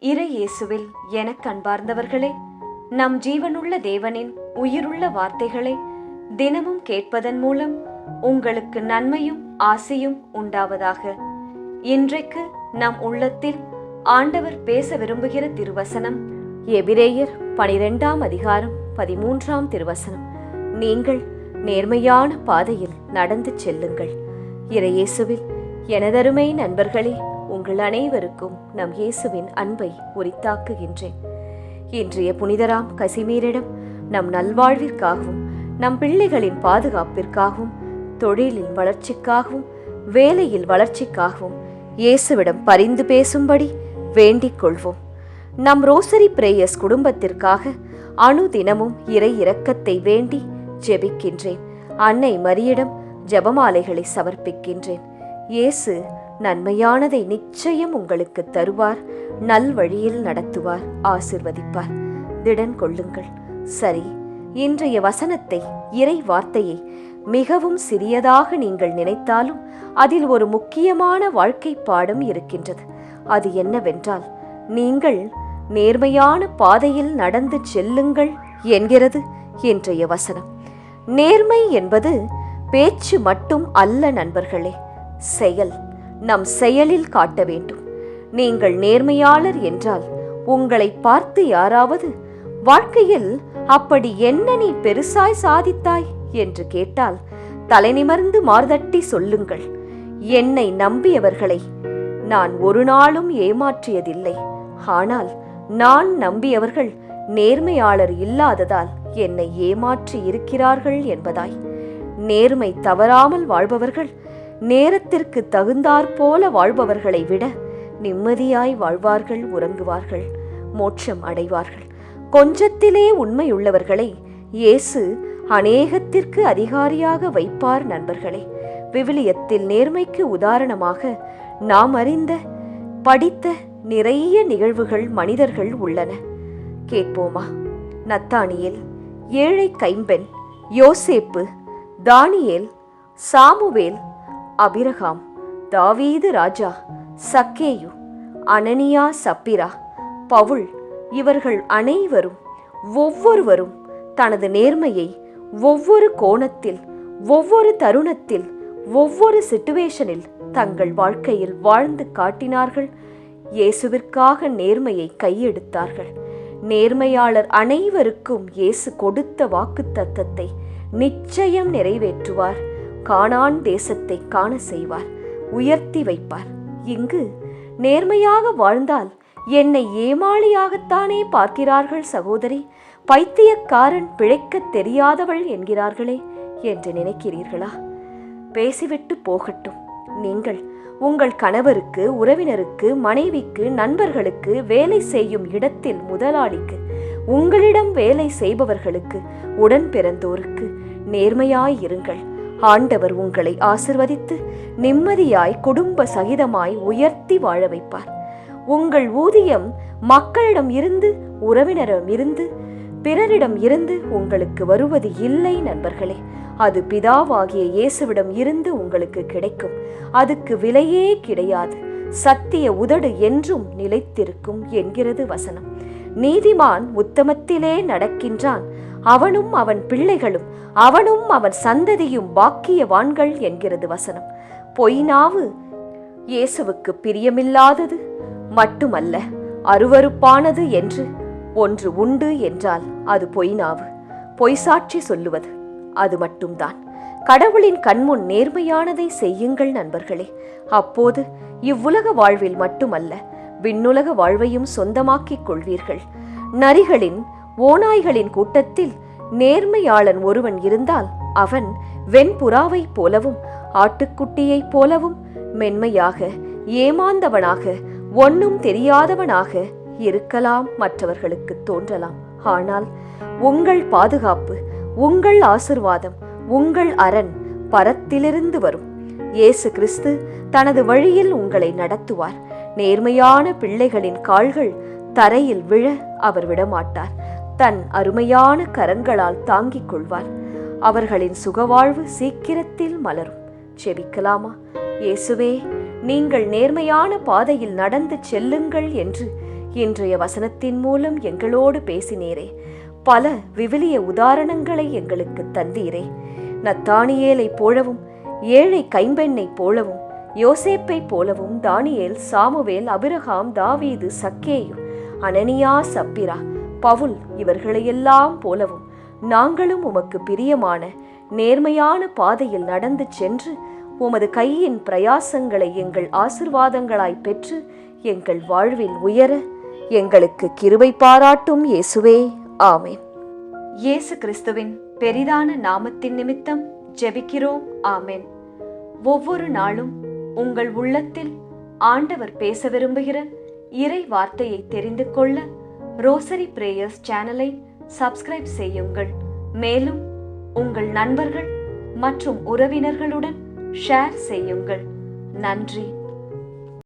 இறை இயேசுவில் எனக் அன்பார்ந்தவர்களே, நம் ஜீவனுள்ள தேவனின் உயிருள்ள வார்த்தைகளை தினமும் கேட்பதன் மூலம் உங்களுக்கு நன்மையும் ஆசையும் உண்டாவதாக. இன்றைக்கு நம் உள்ளத்தில் ஆண்டவர் பேச விரும்புகிற திருவசனம் எபிரேயர் 12ஆம் அதிகாரம் 13ஆம் திருவசனம். நீங்கள் நேர்மையான பாதையில் நடந்து செல்லுங்கள். இறை இயேசுவில் எனதருமை நண்பர்களே, உங்கள் அனைவருக்கும் நம் இயேசுவின் அன்பை உரித்தாக்குகின்றேன். இன்றைய புனிதராம் கசிமீரிடம் நம் நல்வாழ்விற்காகவும், நம் பிள்ளைகளின் பாதுகாப்பிற்காகவும், தொழிலின் வளர்ச்சிக்காகவும், வேலையில் வளர்ச்சிக்காகவும் இயேசுவிடம் பரிந்து பேசும்படி வேண்டிக் கொள்வோம். நம் ரோசரி பிரேயர்ஸ் குடும்பத்திற்காக அனுதினமும் இறை இரக்கத்தை வேண்டி ஜெபிக்கின்றேன். அன்னை மரியிடம் ஜெபமாலைகளை சமர்ப்பிக்கின்றேன். இயேசு நன்மையானதை நிச்சயம் உங்களுக்கு தருவார், நல்வழியில் நடத்துவார், ஆசிர்வதிப்பார். திடன் கொள்ளுங்கள். சரி, இன்றைய வசனத்தை, இறை வார்த்தையை மிகவும் சிறியதாக நீங்கள் நினைத்தாலும் அதில் ஒரு முக்கியமான வாழ்க்கை பாடம் இருக்கின்றது. அது என்னவென்றால், நீங்கள் நேர்மையான பாதையில் நடந்து செல்லுங்கள் என்கிறது இன்றைய வசனம். நேர்மை என்பது பேச்சு மட்டும் அல்ல நண்பர்களே, செயல். நம் செயலில் காட்ட வேண்டும். நீங்கள் நேர்மையாளர் என்றால் உங்களை பார்த்து யாராவது வாழ்க்கையில் அப்படி என்ன நீ பெருசாய் சாதித்தாய் என்று கேட்டால் தலை நிமிர்ந்து மார்தட்டி சொல்லுங்கள், என்னை நம்பியவர்களை நான் ஒரு நாளும் ஏமாற்றியதில்லை. ஆனால் நான் நம்பியவர்கள் நேர்மையாளர் இல்லாததால் என்னை ஏமாற்றி இருக்கிறார்கள் என்பதாய். நேர்மை தவறாமல் வாழ்பவர்கள் நேரத்திற்கு தகுந்தாற்போல வாழ்பவர்களை விட நிம்மதியாய் வாழ்வார்கள், உறங்குவார்கள், மோட்சம் அடைவார்கள். கொஞ்சத்திலே உண்மையுள்ளவர்களை இயேசு அநேகத்திற்கு அதிகாரியாக வைப்பார் நண்பர்களே. விவிலியத்தில் நேர்மைக்கு உதாரணமாக நாம் அறிந்த, படித்த நிறைய நிகழ்வுகள், மனிதர்கள் உள்ளன. கேட்போமா? நத்தானியேல், ஏழை கைம்பெண், யோசேப்பு, தானியேல், சாமுவேல், அபிரகாம், தாவீது ராஜா, சக்கேயு, அனனியா, சப்பிரா, பவுல், இவர்கள் அனைவரும் ஒவ்வொருவரும் தனது நேர்மையை ஒவ்வொரு கோணத்தில், ஒவ்வொரு தருணத்தில், ஒவ்வொரு சிச்சுவேஷனில் தங்கள் வாழ்க்கையில் வாழ்ந்து காட்டினார்கள். இயேசுவிற்காக நேர்மையை கையெடுத்தார்கள். நேர்மையாளர் அனைவருக்கும் இயேசு கொடுத்த வாக்குத்தத்தத்தை நிச்சயம் நிறைவேற்றுவார். கானான் தேசத்தை காண செய்வார், உயர்த்தி வைப்பார். இங்கு நேர்மையாக வாழ்ந்தால் என்னை ஏமாளியாகத்தானே பார்க்கிறார்கள் சகோதரி, பைத்தியக்காரன், பிழைக்க தெரியாதவள் என்கிறார்களே என்று நினைக்கிறீர்களா? பேசிவிட்டு போகட்டும். நீங்கள் உங்கள் கணவருக்கு, உறவினருக்கு, மனைவிக்கு, நண்பர்களுக்கு, வேலை செய்யும் இடத்தில் முதலாளிக்கு, உங்களிடம் வேலை செய்பவர்களுக்கு, உடன் பிறந்தோருக்கு நேர்மையாயிருங்கள். ஆண்டவர் உங்களை ஆசிர்வதித்து நிம்மதியாய் குடும்ப சகிதமாய் உயர்த்தி வாழ வைப்பார். உங்கள் ஊதியம் மக்களிடம் இருந்து, உறவினரிடம் இருந்து, பிறரிடம் இருந்து உங்களுக்கு வருவது இல்லை நண்பர்களே. அது பிதாவாகிய இயேசுவிடம் இருந்து உங்களுக்கு கிடைக்கும். அதுக்கு விலையே கிடையாது. சத்திய உதடு என்றும் நிலைத்திருக்கும் என்கிறது வசனம். நீதிமான் உத்தமத்திலே நடக்கின்றான், அவனும் அவன் பிள்ளைகளும், அவனும் அவன் சந்ததியும் பாக்கியவான்கள் என்கிறது வசனம். பொய்நாவு இயேசுவுக்கு பிரியமில்லாதது மட்டுமல்ல, அருவருப்பானது என்று ஒன்று உண்டு என்றால் அது பொய்நாவு, பொய்சாட்சி சொல்லுவது. அது மட்டும்தான். கடவுளின் கண்முன் நேர்மையானதை செய்யுங்கள் நண்பர்களே. அப்போது இவ்வுலக வாழ்வில் மட்டுமல்ல, விண்ணுலக வாழ்வையும் சொந்தமாக்கிக் கொள்வீர்கள். நரிகளின், ஓநாய்களின் கூட்டத்தில் நேர்மையாளன் ஒருவன் இருந்தால் அவன் வெண்புறாவைப் போலவும் ஆட்டுக்குட்டியைப் போலவும் மென்மையாக, ஏமாந்தவனாக, ஒன்றும் தெரியாதவனாக இருக்கலாம். மற்றவர்களுக்கு தோன்றலாம். ஆனால் உங்கள் பாதுகாப்பு, உங்கள் ஆசிர்வாதம், உங்கள் அரண் பரத்திலிருந்து வரும். இயேசு கிறிஸ்து தனது வழியில் உங்களை நடத்துவார். நேர்மையான பிள்ளைகளின் கால்கள் தரையில் விழ அவர் விடமாட்டார். தன் அருமையான கரங்களால் தாங்கிக் கொள்வார். அவர்களின் சுகவாழ்வு சீக்கிரத்தில் மலரும். செபிக்கலாமா? இயேசுவே, நீங்கள் நேர்மையான பாதையில் நடந்து செல்லுங்கள் என்று இன்றைய வசனத்தின் மூலம் எங்களோடு பேசினீரே. பல விவிலிய உதாரணங்களை எங்களுக்கு தந்தீரே. நத்தானியேலை போலவும், ஏழை கைம்பெண்ணை போலவும், யோசேப்பை போலவும், தானியேல், சாமுவேல், அபிரகாம், தாவீது, சக்கேயு, அனனியா, சப்பிரா, பவுல் இவர்களையெல்லாம் போலவும் நாங்களும் உமக்கு பிரியமான நேர்மையான பாதையில் நடந்து சென்று உமது கையின் பிரயாசங்களை எங்கள் ஆசிர்வாதங்களாய் பெற்று எங்கள் வாழ்வில் உயர எங்களுக்கு கிருபை பாராட்டும் இயேசுவே. ஆமென். இயேசு கிறிஸ்துவின் பெரிதான நாமத்தின் நிமித்தம் ஜெபிக்கிறோம். ஆமென். ஒவ்வொரு நாளும் உங்கள் உள்ளத்தில் ஆண்டவர் பேச விரும்புகிற இறை வார்த்தையை தெரிந்து கொள்ள ரோசரி பிரேயர்ஸ் சேனலை சப்ஸ்கிரைப் செய்யுங்கள். மேலும் உங்கள் நண்பர்கள் மற்றும் உறவினர்களுடன் ஷேர் செய்யுங்கள். நன்றி.